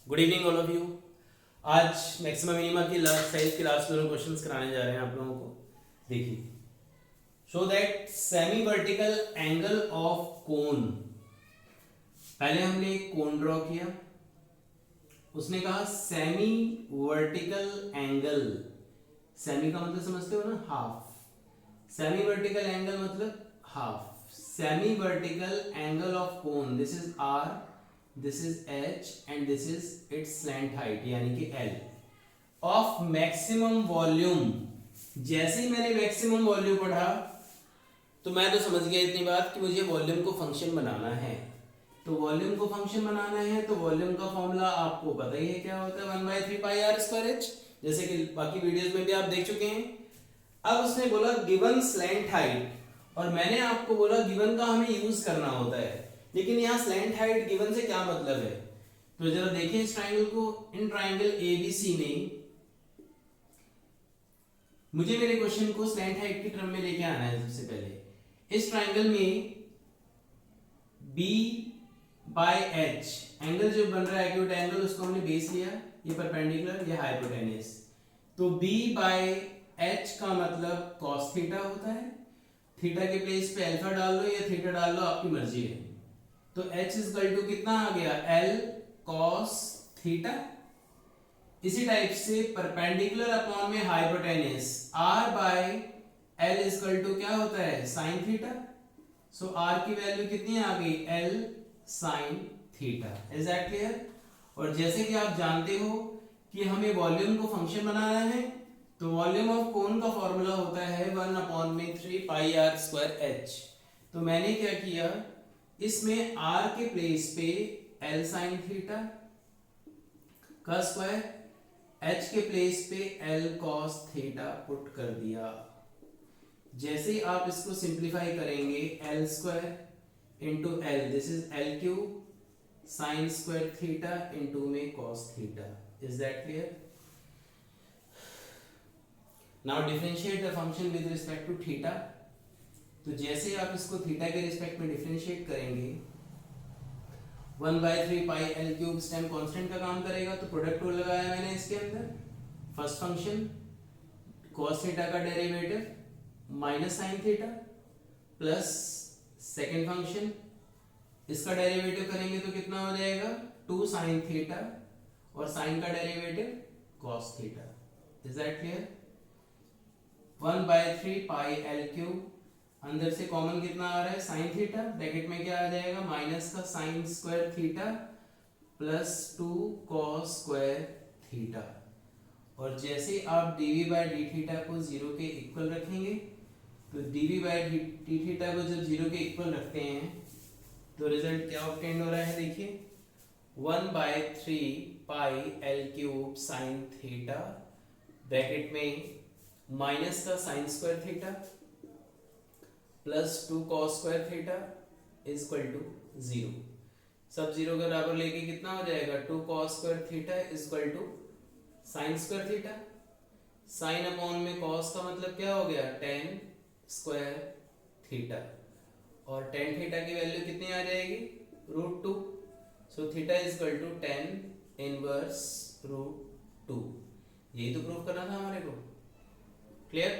Good evening all of you. आज maximum minima की last size के लास्ट दोनों क्वेश्चंस कराने जा रहे हैं आप लोगों को। देखिए, show that semi vertical angle of कोन। पहले हमने एक कोन ड्रॉ किया, उसने कहा सेमी वर्टिकल एंगल। सेमी का मतलब समझते हो ना, हाफ। सेमी वर्टिकल एंगल मतलब half. Semi vertical angle of cone, this is r, this is h and this is it's slant height यानी कि एल ऑफ मैक्सिमम वॉल्यूम। जैसे ही मैंने मैक्सिमम वॉल्यूम पढ़ा तो मैं तो समझ गया इतनी बात कि मुझे वॉल्यूम को फंक्शन बनाना है। तो वॉल्यूम को फंक्शन बनाना है तो वॉल्यूम का फॉर्मूला आपको पता ही है क्या होता है, 1/3πr²h, जैसे कि बाकी वीडियोस में भी आप देख चुके हैं। अब उसने बोला गिवन स्लैंट हाइट, और मैंने आपको बोला गिवन का हमें यूज करना होता है, लेकिन यहाँ स्लैंट हाइट गिवन से क्या मतलब है। तो जरा देखिए इस ट्राइंगल को। इन ट्राइंगल एबीसी में मुझे मेरे क्वेश्चन को स्लैंट हाइट की टर्म में लेके आना है। सबसे पहले इस ट्राइंगल में बी बाय एच एंगल जो बन रहा है एक्यूट एंगल, उसको हमने बेस लिया, ये परपेंडिकुलर, ये हाइपोटेन्यूस। तो बी बाय एच का मतलब कॉस थीटा होता है। थीटा के प्लेस पे अल्फा डाल लो या थीटा डाल लो, आपकी मर्जी है। तो h इक्वल टू कितना आ गया, l cos थीटा। इसी टाइप से परपेंडिकुलर अपॉन में hypotenuse, r by l equal to क्या होता है, sin थीटा। सो r की वैल्यू कितनी आ गई, l sin theta. Is that clear. और जैसे कि आप जानते हो कि हमें वॉल्यूम को फंक्शन बनाना है, तो वॉल्यूम ऑफ कोन का फॉर्मूला होता है 1/3πr²h। तो मैंने क्या किया, इसमें r के प्लेस पे l sin थीटा का स्क्वायर, h के प्लेस पे l cos थीटा पुट कर दिया। जैसे ही आप इसको सिंप्लीफाई करेंगे, l square into l, this is l cube sine square theta into में cos theta. Is that clear. Now differentiate the function with respect to theta. तो जैसे आप इसको थीटा के रिस्पेक्ट में डिफरेंशिएट करेंगे, 1/3πl³ स्टेम कांस्टेंट का काम करेगा, तो प्रोडक्ट रूल लगाया मैंने इसके अंदर। फर्स्ट फंक्शन cos थीटा का derivative minus sine theta, plus second function इसका डेरिवेटिव करेंगे तो कितना हो जाएगा, 2 sin थीटा, और साइन का derivative cos theta. Is that clear. 1/3πl³, अंदर से कॉमन कितना आ रहा है, साइन थीटा, ब्रैकेट में क्या आ जाएगा, माइनस का sine square theta plus 2 cos square theta. और जैसे आप dv बाय डी थीटा को जीरो के इक्वल रखेंगे, तो dv बाय डी थीटा को जब जीरो के इक्वल रखते हैं तो रिजल्ट क्या ऑब्टेन हो रहा है, देखिए 1/3πl³ साइन थीटा, ब्रैकेट में माइनस का sine square theta plus 2 cos square theta is equal to 0। सब जीरो के बराबर लेके कितना हो जाएगा, 2 cos square theta is equal to sine square theta. Sine upon में cos का मतलब क्या हो गया, tan स्क्वायर थीटा, और tan थीटा की वैल्यू कितनी आ जाएगी, √2। So theta is equal to tan inverse √2। यही तो प्रूफ करना था हमारे को। क्लियर।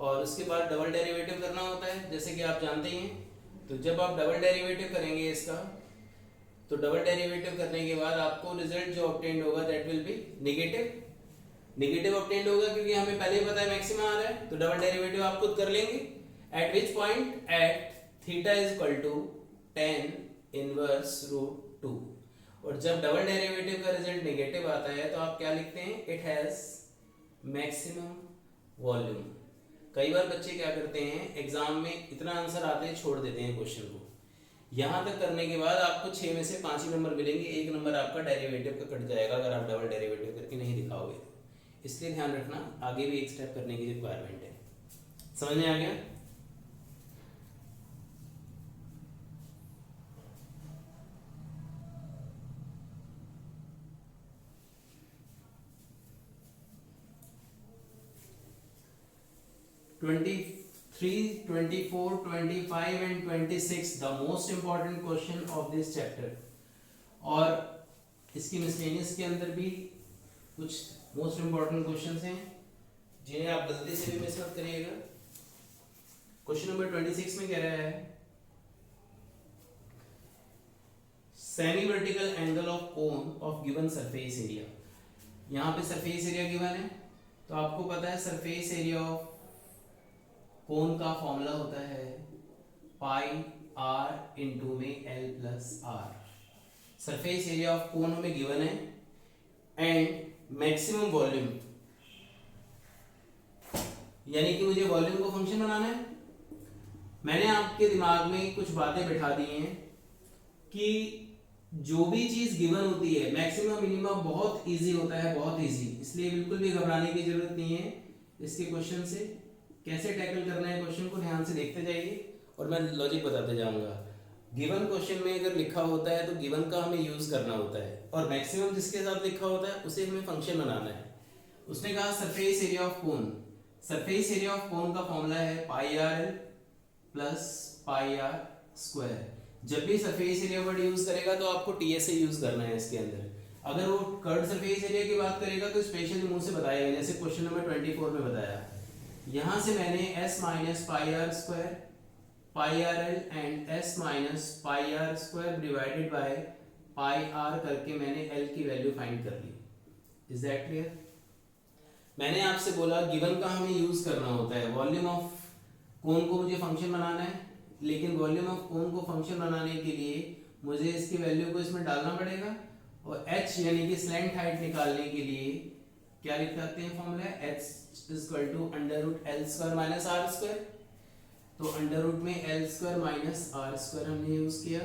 और उसके बाद डबल डेरिवेटिव करना होता है, जैसे कि आप जानते ही हैं। तो जब आप डबल डेरिवेटिव करेंगे इसका, तो डबल डेरिवेटिव करने के बाद आपको रिजल्ट जो ऑब्टेन्ड होगा that will be negative. Negative obtained होगा क्योंकि हमें पहले ही पता है मैक्सिमा आ रहा है, तो डबल डेरिवेटिव आप खुद कर लेंगे। At which point, at theta is equal to tan inverse √2। और जब डबल डेरिवेटिव का रिजल्ट नेगेटिव आता है तो आप क्या लिखते हैं, इट हैज मैक्सिमम वॉल्यूम। कई बार बच्चे क्या करते हैं, एग्जाम में इतना आंसर आते हैं छोड़ देते हैं क्वेश्चन को। यहां तक करने के बाद आपको 6 में से 5 ही नंबर मिलेंगे, एक नंबर आपका डेरिवेटिव का कट जाएगा अगर आप डबल डेरिवेटिव करके नहीं दिखाओगे। इसलिए ध्यान रखना, आगे भी एक स्टेप करने की रिक्वायरमेंट है। समझ में आ गया। Twenty 3, 24, 25 and 26 the most important question of this chapter। और इसकी मिसलेनियस के अंदर भी कुछ मोस्ट इंपॉर्टेंट क्वेश्चंस हैं जिन्हें आप गलती से भी मिस मत करिएगा। क्वेश्चन नंबर 26 में कह रहा है semi vertical angle of cone of given surface area. यहाँ पे सरफेस एरिया गिवन है, तो आपको पता है सरफेस एरिया ऑफ कोन का फॉर्मूला होता है पाई आर इंटू में L plus R. Surface area of cone हमें गिवन है एंड मैक्सिमम वॉल्यूम, यानी कि मुझे वॉल्यूम को फंक्शन बनाना है। मैंने आपके दिमाग में कुछ बातें बिठा दी हैं कि जो भी चीज गिवन होती है मैक्सिमम मिनिमम बहुत इजी होता है, बहुत इजी, इसलिए बिल्कुल भी घबराने की जरूरत नहीं है। इसके क्वेश्चन से कैसे टैकल करना है क्वेश्चन को ध्यान से देखते जाइए और मैं लॉजिक बताते जाऊंगा। गिवन क्वेश्चन में अगर लिखा होता है तो गिवन का हमें यूज करना होता है और मैक्सिमम जिसके साथ लिखा होता है उसे हमें फंक्शन बनाना है। उसने कहा surface area of cone, surface area of cone का फॉर्मूला है pi are l plus pi are square. जब भी सरफेस एरिया वर्ड यूज करेगा तो आपको टीएस से यूज करना है इसके अंदर। अगर वो कर्व सरफेस एरिया की बात करेगा तो स्पेशली मुंह से बताएगा, जैसे क्वेश्चन नंबर 24 में बताया। यहां से मैंने s minus pi are square pi are L and s minus pi are square divided by pi R करके मैंने l की वैल्यू फाइंड कर ली। Is that clear? मैंने आपसे बोला गिवन का हमें यूज करना होता है। वॉल्यूम ऑफ कोन को मुझे फंक्शन बनाना है, लेकिन वॉल्यूम ऑफ कोन को फंक्शन बनाने के लिए मुझे इसकी वैल्यू को इसमें डालना पड़ेगा और h यानी कि स्लैंट हाइट निकालने के लिए क्या लिख सकते हैं formula h equal to under root L square minus R square. तो अंडर रूट में L square minus R square हमने यूज किया।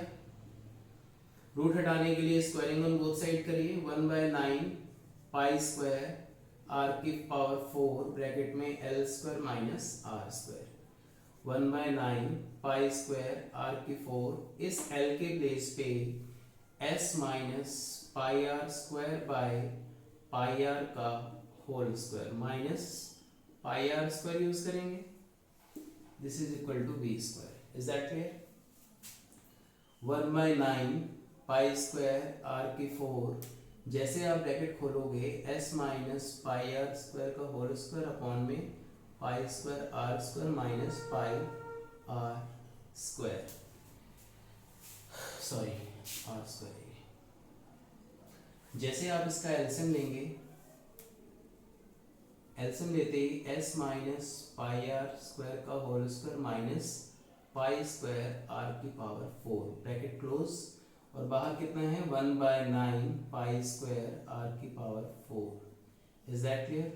रूट हटाने के लिए स्क्वायरिंग ऑन बोथ साइड करिए, 1/9 पाई स्क्वायर आर की पावर 4 ब्रैकेट में L square minus R square 1/9 pi square are की 4। इस एल के प्लेस पे s minus pi are square by pi R का whole square minus pi are square use करेंगे। This is equal to v square. Is that clear? 1/9 pi square are की 4, जैसे आप bracket खोलोगे s minus pi are square का whole square upon में pi square r square minus pi are square, sorry r square. जैसे आप इसका LCM लेंगे, एलसीएम लेते ही s minus pi are square का whole square minus pi square are की पावर 4 ब्रैकेट क्लोज, और बाहर कितना है 1/9 पाई स्क्वायर आर की पावर 4। Is that clear?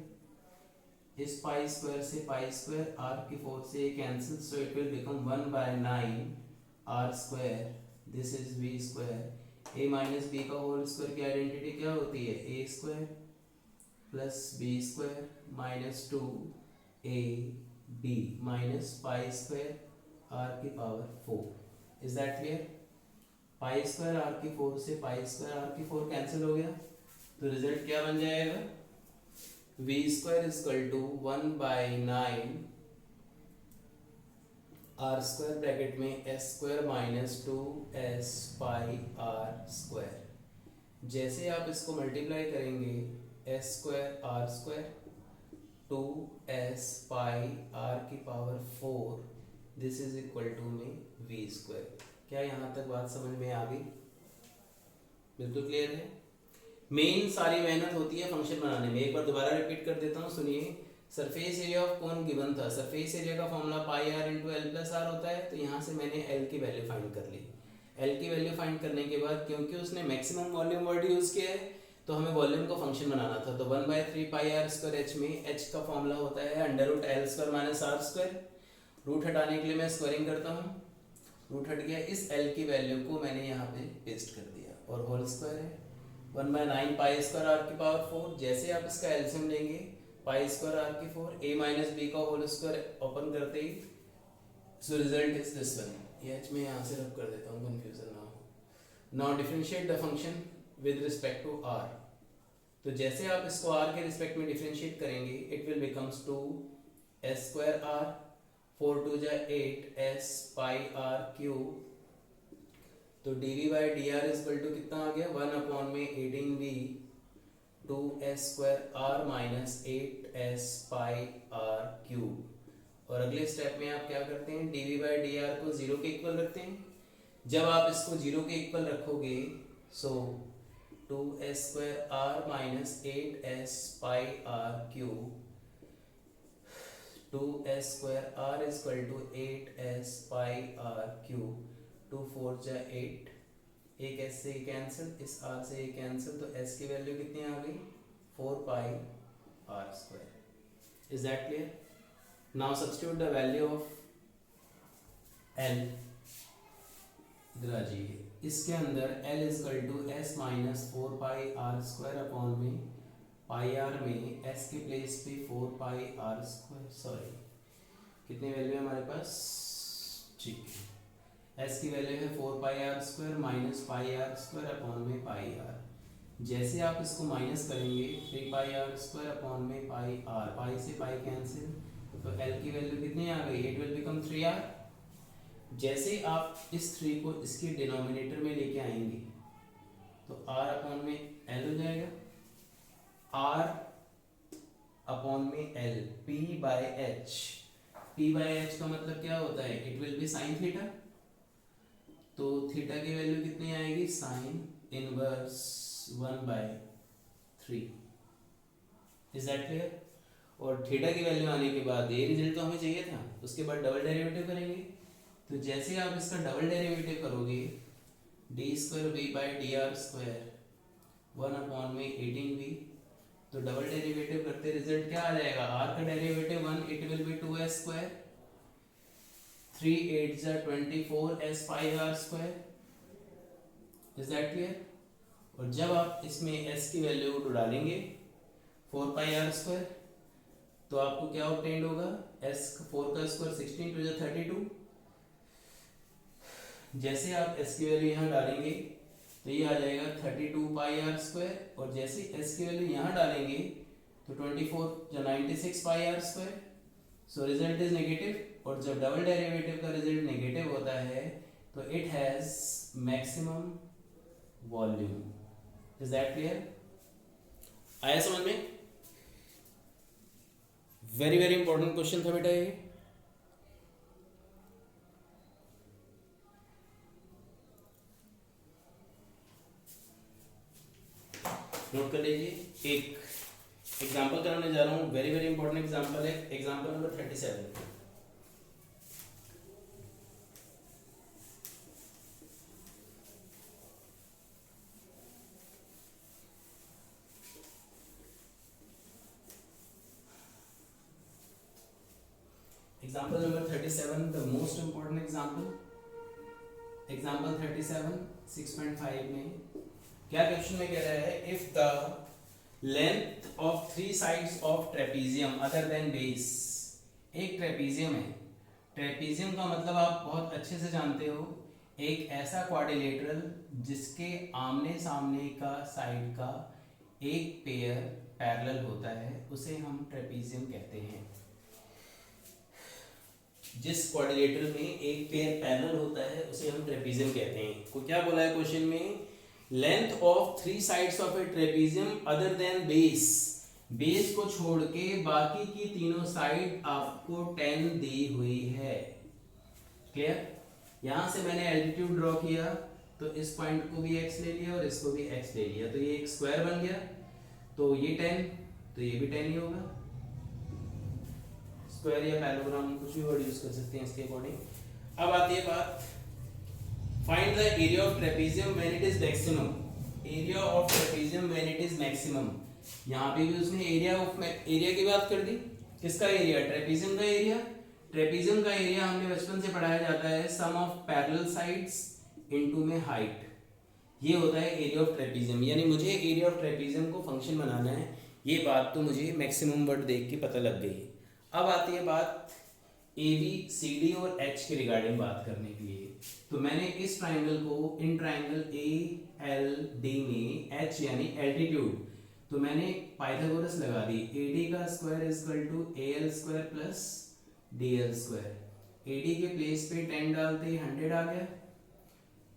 इस पाई स्क्वायर से पाई स्क्वायर आर की 4 से cancel, so it will become 1/9 r square, this is v square. a minus b का होल स्क्वायर की आइडेंटिटी क्या होती है? a square plus b square minus 2ab minus pi square are की power 4। Is that clear? Pi square are की 4 से पाई square are की 4 cancel हो गया, तो रिजल्ट क्या बन जाएगा? v square is equal to 1/9 r square bracket में s square minus 2s pi are square. जैसे आप इसको मल्टीप्लाई करेंगे s square r square 2s pi r की power 4, this is equal to में v स्क्वायर। क्या यहाँ तक बात समझ में आ गई? बिल्कुल क्लियर है। मेन सारी मेहनत होती है फंक्शन बनाने में। एक बार दोबारा रिपीट कर देता हूँ, सुनिए। Surface area of cone given था, सरफेस एरिया का formula pi R into L plus R होता है। तो यहाँ से मैंने एल की वैल्यू फाइंड कर ली। एल की वैल्यू फाइंड करने के बाद क्योंकि उसने मैक्सिमम वॉल्यूम वर्ड यूज किया है तो हमें वॉल्यूम को फंक्शन बनाना था, तो 1/3 पाई आर स्क्वायर एच में एच का फॉर्मूला होता है under root L square minus R square. Root हटाने के लिए मैं स्क्वायरिंग करता हूँ, रूट हट गया। इस एल की वैल्यू को मैंने यहाँ पे पेस्ट कर दिया और होल स्क्वायर है 1/9 पाई स्क्वायर आर की पावर 4। जैसे आप इसका एलसीएम लेंगे पाई स्क्वायर आर की 4, a माइनस बी का होल स्क्वायर ओपन करते ही, so result is this one. ये एच में यहाँ से रब कर देता हूँ, कंफ्यूजन ना हो। Now differentiate the function with respect to r। तो जैसे आप इसको r के रिस्पेक्ट में डिफरेंशिएट करेंगे, it will becomes 2s square r, 4 2 जा 8 s पाई r क्यूब तो dv by D R is equal to कितना आ गया 1/18v 2s² r minus 8s pi r cube. और अगले स्टेप में आप क्या करते हैं, dv बाई डी आर को जीरो के इक्वल रखते हैं। जब आप इसको जीरो के इक्वल रखोगे so 2s² r minus 8s pi r cube 2s² r is equal to 8s pi r cube 2 4 जा 8, एक s से कैंसिल, इस r से ये कैंसिल, तो s की वैल्यू कितनी आ गई 4 pi r square. Is that clear? Now substitute the value of l। इधर आ जाइए, इसके अंदर l is equal to s minus 4 pi r square upon में पाई r में s के प्लेस पे 4 पाई r स्क्वायर, सॉरी कितनी वैल्यू है हमारे पास, ठीक है, s की वैल्यू है 4 पाई r स्क्वायर माइनस पाई r स्क्वायर अपॉन में पाई r। जैसे आप इसको माइनस करेंगे 3 पाई r स्क्वायर अपॉन में पाई r, पाई से पाई कैंसिल, तो l की वैल्यू कितनी आ गई, इट विल बिकम 3r। जैसे आप इस 3 को इसके डिनोमिनेटर में लेके आएंगे तो r अपॉन में l हो जाएगा, r अपॉन में l, p by h। p by h का मतलब क्या होता है, it will be sine theta. तो थीटा की वैल्यू कितनी आएगी, sine inverse 1/3। Is that clear? और थीटा की वैल्यू आने के बाद ये रिजल्ट तो हमें चाहिए था, उसके बाद डबल डेरिवेटिव करेंगे। तो जैसे आप इसका डबल डेरिवेटिव करोगे d² v by D are square 1/18v, तो डबल डेरिवेटिव करते रिजल्ट क्या आ जाएगा, r का derivative 1, it will B 2s square, 3 8 जा 24 s pi r square. Is that clear? और जब आप इसमें s की वैल्यू को डालेंगे 4 पाई r स्क्वायर, तो आपको क्या ऑब्टेन्ड होगा, s 4 का स्क्वायर 16 2 जा 32। जैसे आप s की वैल्यू यहाँ डालेंगे तो ये आ जाएगा 32 पाई r स्क्वायर, और जैसे s की वैल्यू यहाँ डालेंगे तो 24 जा 96 पाई r square. So result is negative, और जब डबल डेरिवेटिव का रिजल्ट नेगेटिव होता है तो it has maximum volume. Is that clear? आया समझ में? वेरी वेरी इंपॉर्टेंट क्वेश्चन था बेटा ये। नोट कर लीजिए, एक एग्जांपल कराने जा रहा हूँ, वेरी वेरी इंपॉर्टेंट एग्जांपल है, example number 37। Example number 37, the most important example. Example 37, 6.5 में क्या क्वेश्चन में कह रहा है, if the length of 3 sides of trapezium other than base, एक ट्रेपीजियम है, ट्रेपीजियम का मतलब आप बहुत अच्छे से जानते हो, एक ऐसा क्वाड्रिलेटरल जिसके आमने सामने का साइड का एक पेयर पैरेलल होता है, उसे हम ट्रेपीजियम कहते हैं। जिस क्वाड्रिलेटरल में एक पेयर पैरेलल होता है उसे हम ट्रेपीजियम कहते हैं। को क्या बोला है क्वेश्चन में, length of 3 sides of A trapezium other than base, base को छोड़ के बाकी की तीनों साइड आपको 10 दी हुई है। क्लियर? यहां से मैंने एल्टीट्यूड ड्रॉ किया तो इस पॉइंट को भी x ले लिया और इसको भी x ले लिया, तो ये एक स्क्वायर बन गया, तो ये 10, तो ये भी 10 ही होगा। स्क्वायर या पैरेललोग्राम कुछ भी वर्ड यूज कर सकते हैं इसके अकॉर्डिंग। अब आती है बात, find the area of trapezium when it is maximum. Area of trapezium when it is maximum, यहाँ पे भी उसने एरिया की बात कर दी। किसका एरिया? ट्रेपीजियम का एरिया। ट्रेपीजियम का एरिया हमने बचपन से पढ़ाया जाता है, सम ऑफ पैरेलल साइड्स इनटू में हाइट, ये होता है एरिया ऑफ ट्रेपीजियम। यानी मुझे एरिया ऑफ ट्रेपीजियम को फंक्शन बनाना है, ये बात तो मुझे मैक्सिमम वर्ड देख के पता लग गई। अब आती है बात ए बी सी डी और एच के रिगार्डिंग बात करने के लिए। तो मैंने इस ट्राइंगल को इन ट्राइंगल ए एल डी में एच यानी एल्टीट्यूड, तो मैंने पाइथागोरस लगा दी, ए डी का square is equal to A L square plus D L square. A D के प्लेस पे 10 डालते 100 आ गया,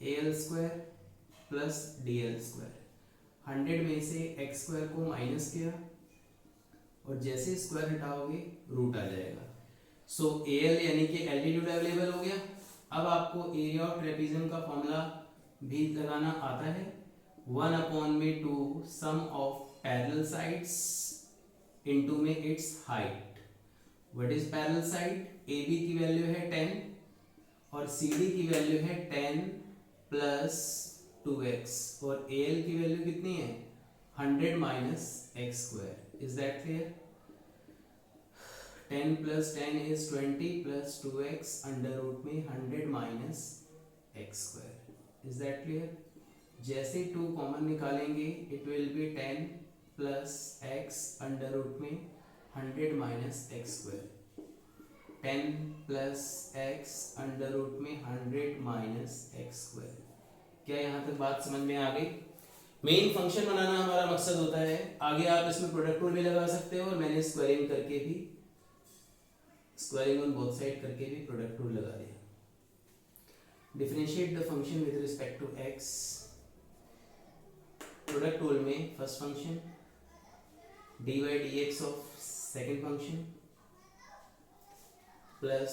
AL square plus DL square. 100 में से x स्क्वायर को माइनस किया और जैसे स्क्वायर हटाओगे रूट आ जाएगा। सो AL यानी कि एल्टीट्यूड अवेलेबल हो गया। अब आपको एरिया ऑफ ट्रेपेजियम का फॉर्मूला भी लगाना आता है, 1/2 सम ऑफ पैरेलल साइड्स इनटू में it's height. What is parallel side? AB की वैल्यू है 10 और CD की वैल्यू है 10 प्लस 2x और AL की वैल्यू कितनी है? 100 minus x square. Is that clear? 10 plus 10 is 20 plus 2x under root में 100 minus x square. Is that clear? जैसे 2 कॉमन निकालेंगे it will be 10 plus x under root में 100 minus x square. 10 plus x under root में 100 minus x square. क्या यहाँ तक बात समझ में आ गई? मेन फंक्शन बनाना हमारा मकसद होता है। आगे आप इसमें प्रोडक्ट रूल भी लगा सकते हो और मैंने स्क्वायरिंग करके भी, स्क्वायरिंग ऑन बोथ साइड करके भी प्रोडक्ट रूल लगा दिया। Differentiate the function with respect to x। Product rule में first function dy dx of second function plus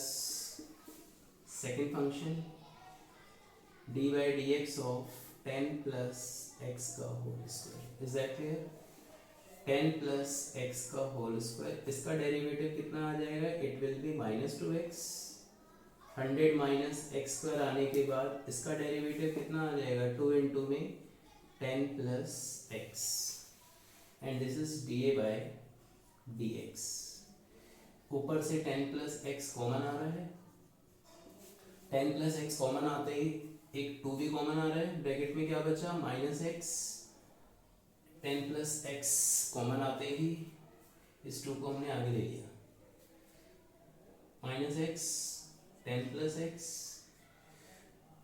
second function dy dx of 10 plus x का whole square. Is that clear? 10 plus x का whole square, इसका derivative कितना आ जाएगा? It will be minus 2x। 100 minus x square आने के बाद इसका डेरिवेटिव कितना आ जाएगा? 2 इंटू में 10 plus X and this is D by D X. ऊपर से 10 प्लस एक्स कॉमन आ रहा है, 10 प्लस एक्स कॉमन आते ही एक 2 भी कॉमन आ रहा है, ब्रैकेट में क्या बचा? Minus X. 10 plus X common आते ही इस 2 को हमने आगे ले लिया, minus X 10 plus X.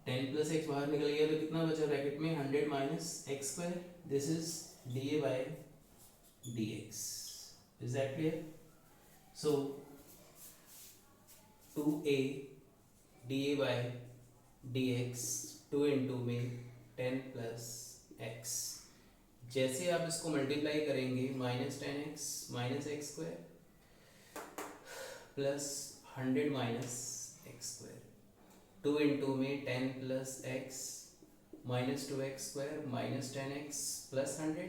10 plus X बाहर निकल गया तो कितना बचा ब्रैकेट में? 100 minus x square. This is D by D X. Is that clear? So 2a D by D X 2 into में 10 प्लस एक्स। जैसे आप इसको मल्टीप्लाई करेंगे minus 10x minus x square plus 100 minus x square. 2 into में 10 plus x minus 2x square minus 10x plus 100।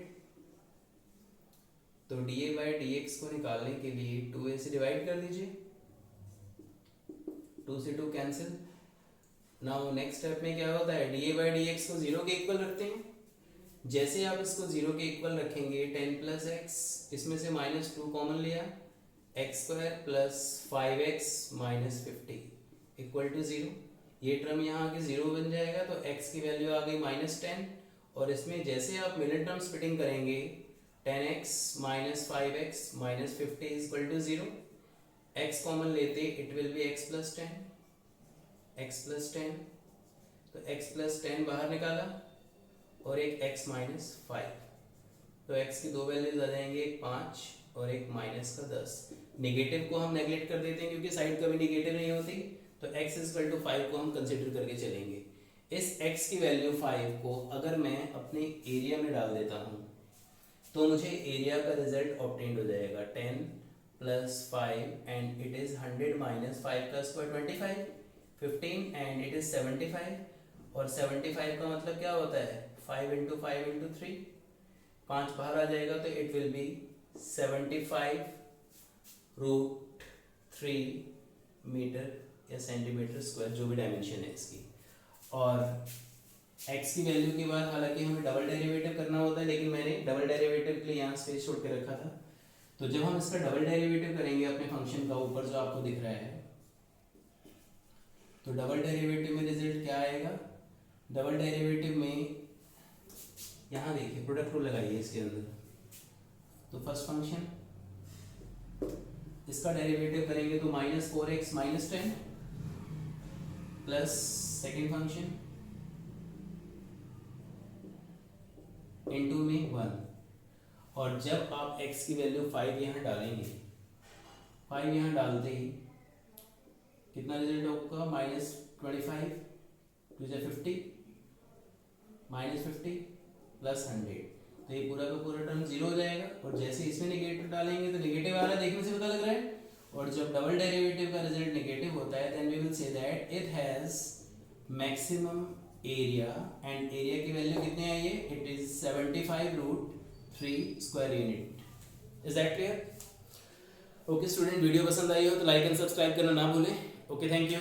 तो D A by D x को निकालने के लिए 2a से डिवाइड कर दीजिए, 2 से 2 कैंसिल। नाउ नेक्स्ट स्टेप में क्या होता है? D A by D x को 0 के इक्वल रखते हैं। जैसे आप इसको 0 के इक्वल रखेंगे 10 प्लस एक्स, इसमें से माइनस 2 कॉमन लिया, X square plus 5x minus 50 equal to 0। ये टर्म यहाँ आके 0 बन जाएगा तो x की वैल्यू आ गई माइनस 10 और इसमें जैसे आप मिडिल टर्म स्प्लिटिंग करेंगे 10x minus 5x minus 50 equal to 0। x common लेते it will be x plus 10, x plus 10। तो x प्लस 10 बाहर निकाला और एक x माइनस 5, तो x की 2 वैल्यूज आ जाएंगे, एक 5 और एक माइनस का 10। नेगेटिव को हम नेगलेक्ट कर देते हैं क्योंकि साइड कभी नेगेटिव नहीं होती, तो x इक्वल टू 5 को हम कंसिडर करके चलेंगे। इस x की वैल्यू 5 को अगर मैं अपने एरिया में डाल देता हूँ तो मुझे एरिया का रिजल्ट ऑब्टेन्ड हो जाएगा 10 plus 5 and it is 100 minus 5 का स्क्वायर 25, 15 एंड इट इज 75 और 75 का मतलब क्या होता है? 5 इंटू 5 इंटू 3, 5 बाहर आ जाएगा तो it will be 75 root 3 metre या सेंटीमीटर स्क्वायर, जो भी डायमेंशन है इसकी। और x की वैल्यू के बाद हालांकि हमें डबल डेरिवेटिव करना होता है, लेकिन मैंने डबल डेरिवेटिव के लिए यहाँ स्पेस छोड़ के रखा था। तो जब हम इसका डबल डेरिवेटिव करेंगे अपने फंक्शन का, ऊपर जो आपको दिख रहा है, तो डबल डेरिवेटिव में रिजल्ट क्या आएगा? डबल डेरिवेटिव में यहाँ देखिए प्रोडक्ट रूल लगाइए इसके अंदर। तो फर्स्ट फंक्शन इसका डेरिवेटिव करेंगे तो minus 4x minus 10 plus second function into में 1। और जब आप x की वैल्यू 5 यहाँ डालेंगे, 5 यहाँ डालते ही कितना रिजल्ट होगा? माइनस 25 टू 50 -50 प्लस 100, तो ये पूरा का पूरा टर्म जीरो हो जाएगा। और जैसे इसमें नेगेटिव डालेंगे तो नेगेटिव आ रहा है, देखने से पता लग रहा है। और जब डबल डेरिवेटिव का रिजल्ट नेगेटिव होता है then we will say that it has maximum area, and area की वैल्यू कितनी आई है, it is 75√3 square unit. Is that clear? Okay student, video पसंद आई हो तो लाइक एंड सब्सक्राइब करना ना भूलें। Okay, thank you.